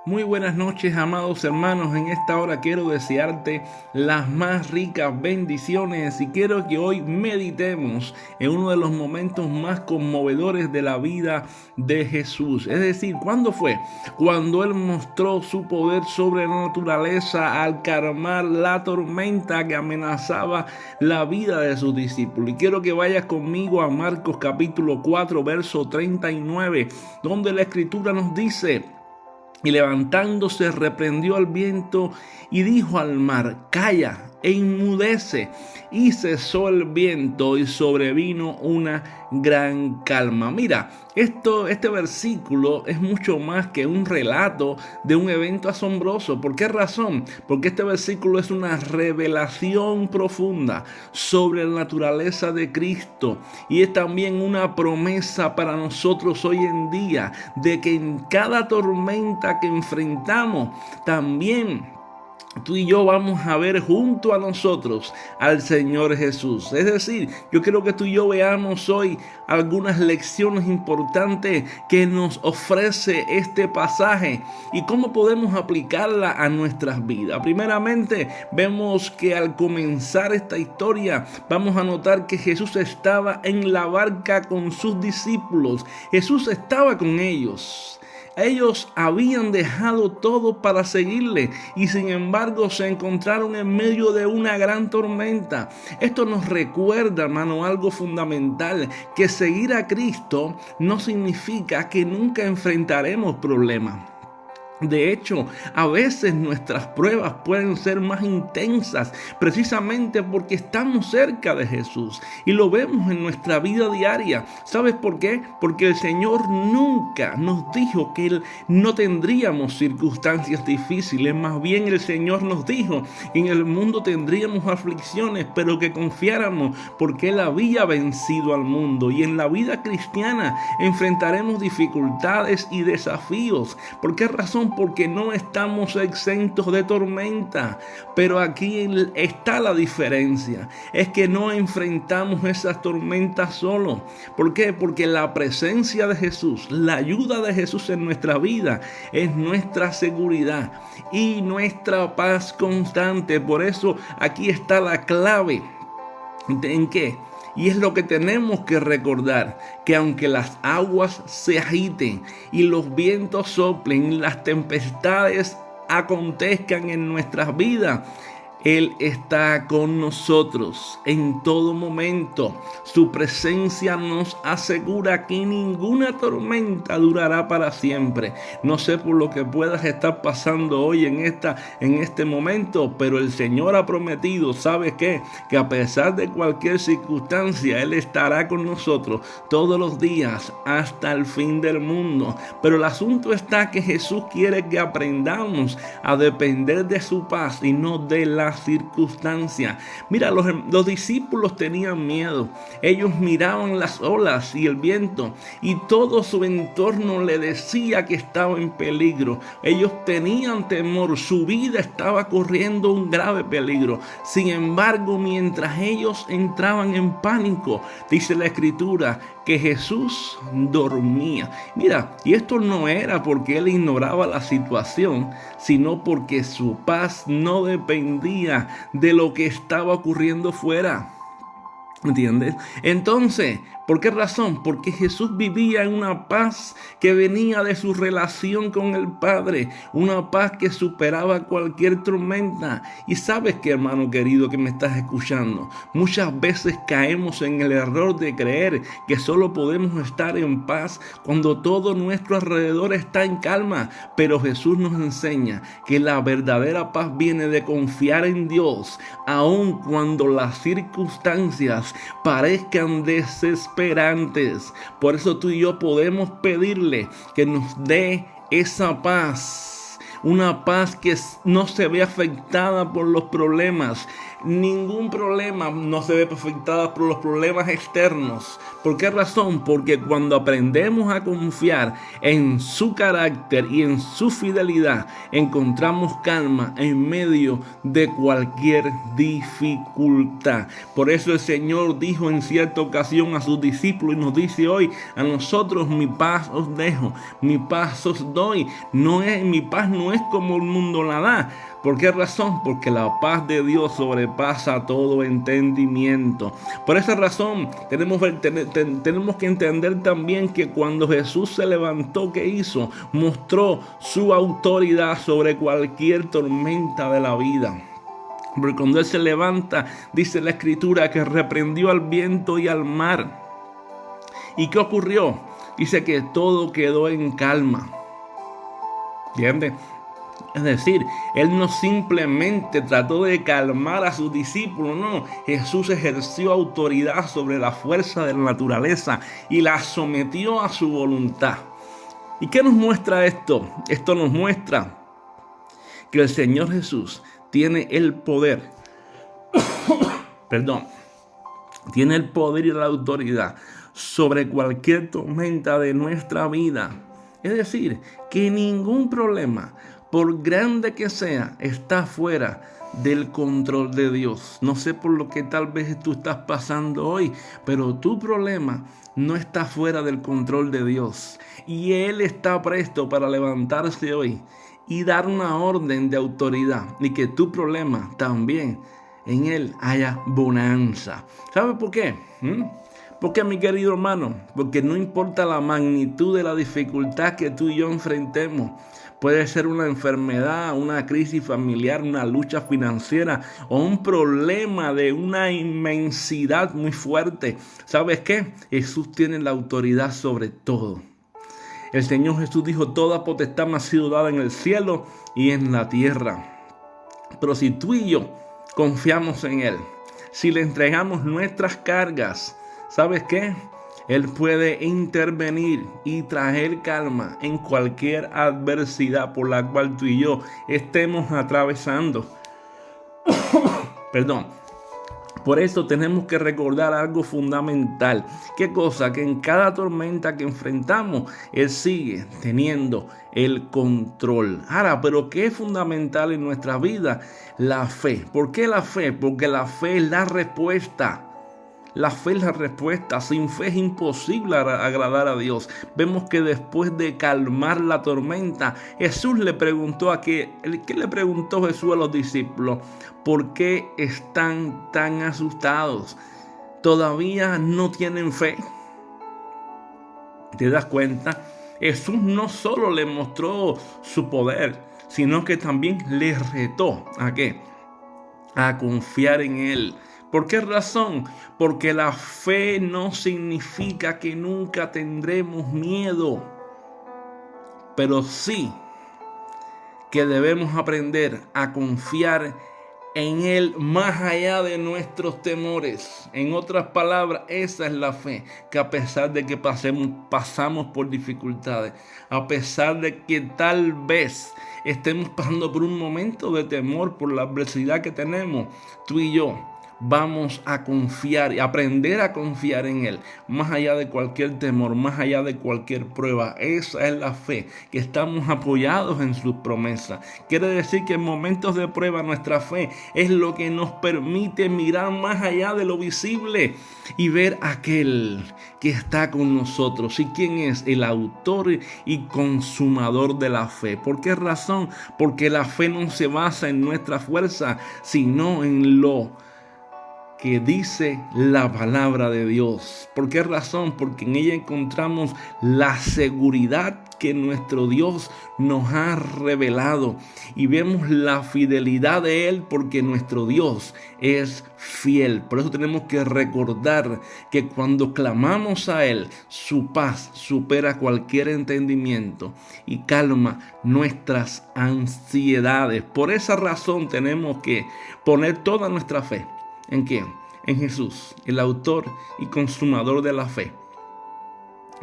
Muy buenas noches, amados hermanos. En esta hora quiero desearte las más ricas bendiciones y quiero que hoy meditemos en uno de los momentos más conmovedores de la vida de Jesús. Es decir, ¿cuándo fue? Cuando Él mostró su poder sobre la naturaleza al calmar la tormenta que amenazaba la vida de sus discípulos. Y quiero que vayas conmigo a Marcos capítulo 4, verso 39, donde la Escritura nos dice: y levantándose reprendió al viento y dijo al mar: calla e inmudece. Y cesó el viento y sobrevino una gran calma. Mira, este versículo es mucho más que un relato de un evento asombroso. ¿Por qué razón? Porque este versículo es una revelación profunda sobre la naturaleza de Cristo y es también una promesa para nosotros hoy en día de que en cada tormenta que enfrentamos también tú y yo vamos a ver junto a nosotros al Señor Jesús. Es decir, yo quiero que tú y yo veamos hoy algunas lecciones importantes que nos ofrece este pasaje y cómo podemos aplicarla a nuestras vidas. Primeramente, vemos que al comenzar esta historia vamos a notar que Jesús estaba en la barca con sus discípulos. Jesús estaba con ellos. Ellos habían dejado todo para seguirle y sin embargo se encontraron en medio de una gran tormenta. Esto nos recuerda, hermano, algo fundamental, que seguir a Cristo no significa que nunca enfrentaremos problemas. De hecho, a veces nuestras pruebas pueden ser más intensas precisamente porque estamos cerca de Jesús y lo vemos en nuestra vida diaria. ¿Sabes por qué? Porque el Señor nunca nos dijo que no tendríamos circunstancias difíciles. Más bien el Señor nos dijo que en el mundo tendríamos aflicciones, pero que confiáramos porque Él había vencido al mundo. Y en la vida cristiana enfrentaremos dificultades y desafíos. ¿Por qué razón? Porque no estamos exentos de tormenta, pero aquí está la diferencia, es que no enfrentamos esas tormentas solo. ¿Por qué? Porque la presencia de Jesús, la ayuda de Jesús en nuestra vida es nuestra seguridad y nuestra paz constante. Por eso aquí está la clave. ¿En qué? Y es lo que tenemos que recordar, que aunque las aguas se agiten y los vientos soplen y las tempestades acontezcan en nuestras vidas, Él está con nosotros en todo momento. Su presencia nos asegura que ninguna tormenta durará para siempre. No sé por lo que puedas estar pasando hoy en este momento, pero el Señor ha prometido, ¿sabes qué? Que a pesar de cualquier circunstancia, Él estará con nosotros todos los días hasta el fin del mundo. Pero el asunto está que Jesús quiere que aprendamos a depender de su paz y no de la circunstancia. Mira, los discípulos tenían miedo. Ellos miraban las olas y el viento y todo su entorno le decía que estaba en peligro. Ellos tenían temor, su vida estaba corriendo un grave peligro. Sin embargo, mientras ellos entraban en pánico, dice la Escritura que Jesús dormía. Mira, y esto no era porque Él ignoraba la situación, sino porque su paz no dependía de lo que estaba ocurriendo fuera. ¿Entiendes? Entonces, ¿por qué razón? Porque Jesús vivía en una paz que venía de su relación con el Padre, una paz que superaba cualquier tormenta. Y sabes que, hermano querido que me estás escuchando, muchas veces caemos en el error de creer que solo podemos estar en paz cuando todo nuestro alrededor está en calma. Pero Jesús nos enseña que la verdadera paz viene de confiar en Dios, aun cuando las circunstancias parezcan desesperantes. Por eso tú y yo podemos pedirle que nos dé esa paz. Una paz que no se ve afectada por los problemas. Ningún problema no se ve afectado por los problemas externos. ¿Por qué razón? Porque cuando aprendemos a confiar en su carácter y en su fidelidad, encontramos calma en medio de cualquier dificultad. Por eso el Señor dijo en cierta ocasión a sus discípulos y nos dice hoy a nosotros: mi paz os dejo, mi paz os doy. Mi paz no es como el mundo la da. ¿Por qué razón? Porque la paz de Dios sobrepasa todo entendimiento. Por esa razón tenemos que entender también que cuando Jesús se levantó, ¿qué hizo? Mostró su autoridad sobre cualquier tormenta de la vida. Porque cuando Él se levanta, dice la Escritura que reprendió al viento y al mar. ¿Y qué ocurrió? Dice que todo quedó en calma. ¿Entiendes? Es decir, Él no simplemente trató de calmar a sus discípulos, no. Jesús ejerció autoridad sobre la fuerza de la naturaleza y la sometió a su voluntad. ¿Y qué nos muestra esto? Esto nos muestra que el Señor Jesús tiene el poder, tiene el poder y la autoridad sobre cualquier tormenta de nuestra vida. Es decir, que ningún problema, por grande que sea, está fuera del control de Dios. No sé por lo que tal vez tú estás pasando hoy, pero tu problema no está fuera del control de Dios. Y Él está presto para levantarse hoy y dar una orden de autoridad, y que tu problema también en Él haya bonanza. ¿Sabe por qué? Porque, mi querido hermano, porque no importa la magnitud de la dificultad que tú y yo enfrentemos. Puede ser una enfermedad, una crisis familiar, una lucha financiera o un problema de una inmensidad muy fuerte. ¿Sabes qué? Jesús tiene la autoridad sobre todo. El Señor Jesús dijo: toda potestad me ha sido dada en el cielo y en la tierra. Pero si tú y yo confiamos en Él, si le entregamos nuestras cargas, ¿sabes qué? Él puede intervenir y traer calma en cualquier adversidad por la cual tú y yo estemos atravesando. Por eso tenemos que recordar algo fundamental. ¿Qué cosa? Que en cada tormenta que enfrentamos, Él sigue teniendo el control. Ahora, ¿pero qué es fundamental en nuestra vida? La fe. ¿Por qué la fe? Porque la fe es la respuesta. La fe es la respuesta. Sin fe es imposible agradar a Dios. Vemos que después de calmar la tormenta, Jesús le preguntó ¿qué le preguntó Jesús a los discípulos? ¿Por qué están tan asustados? ¿Todavía no tienen fe? ¿Te das cuenta? Jesús no solo le mostró su poder, sino que también les retó ¿a qué? A confiar en Él. ¿Por qué razón? Porque la fe no significa que nunca tendremos miedo, pero sí que debemos aprender a confiar en Él más allá de nuestros temores. En otras palabras, esa es la fe, que a pesar de que pasamos por dificultades, a pesar de que tal vez estemos pasando por un momento de temor por la adversidad que tenemos, tú y yo vamos a confiar y aprender a confiar en Él, más allá de cualquier temor, más allá de cualquier prueba. Esa es la fe, que estamos apoyados en sus promesas. Quiere decir que en momentos de prueba nuestra fe es lo que nos permite mirar más allá de lo visible y ver a aquel que está con nosotros. ¿Y quién es? El autor y consumador de la fe. ¿Por qué razón? Porque la fe no se basa en nuestra fuerza, sino en lo que dice la palabra de Dios. ¿Por qué razón? Porque en ella encontramos la seguridad que nuestro Dios nos ha revelado y vemos la fidelidad de Él, porque nuestro Dios es fiel. Por eso tenemos que recordar que cuando clamamos a Él, su paz supera cualquier entendimiento y calma nuestras ansiedades. Por esa razón tenemos que poner toda nuestra fe. ¿En quién? En Jesús, el autor y consumador de la fe.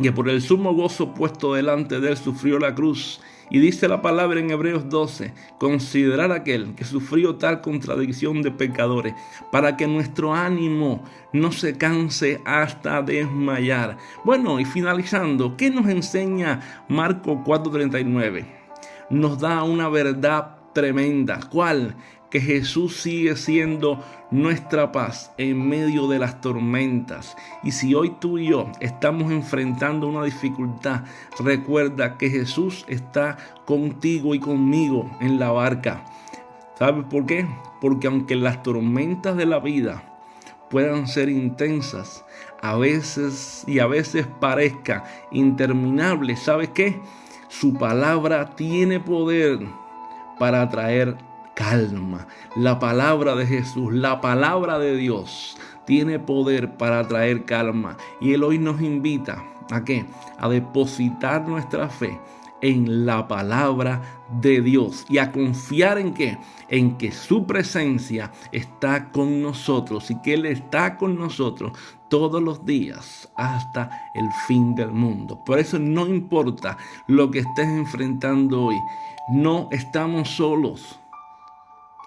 que por el sumo gozo puesto delante de él sufrió la cruz. Y dice la palabra en Hebreos 12, considerar aquel que sufrió tal contradicción de pecadores, para que nuestro ánimo no se canse hasta desmayar. Bueno, y finalizando, ¿qué nos enseña Marcos 4:39? Nos da una verdad tremenda. ¿Cuál? Que Jesús sigue siendo nuestra paz en medio de las tormentas. Y si hoy tú y yo estamos enfrentando una dificultad, recuerda que Jesús está contigo y conmigo en la barca. ¿Sabes por qué? Porque aunque las tormentas de la vida puedan ser intensas, a veces parezca interminable, ¿sabes qué? Su palabra tiene poder para traer calma. La palabra de Jesús, la palabra de Dios tiene poder para traer calma. Y Él hoy nos invita ¿a qué? A depositar nuestra fe en la palabra de Dios y a confiar en ¿qué? En que su presencia está con nosotros y que Él está con nosotros todos los días hasta el fin del mundo. Por eso no importa lo que estés enfrentando hoy, no estamos solos.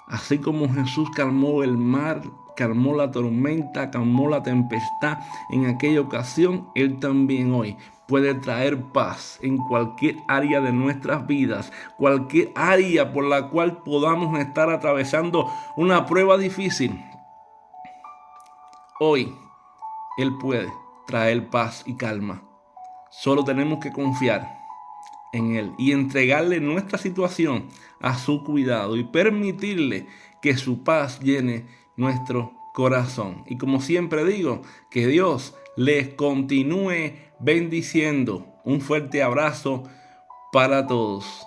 Así como Jesús calmó el mar, calmó la tormenta, calmó la tempestad en aquella ocasión, Él también hoy puede traer paz en cualquier área de nuestras vidas, cualquier área por la cual podamos estar atravesando una prueba difícil. Hoy Él puede traer paz y calma. Solo tenemos que confiar en Él y entregarle nuestra situación a su cuidado y permitirle que su paz llene nuestro corazón. Y como siempre digo, que Dios les continúe bendiciendo. Un fuerte abrazo para todos.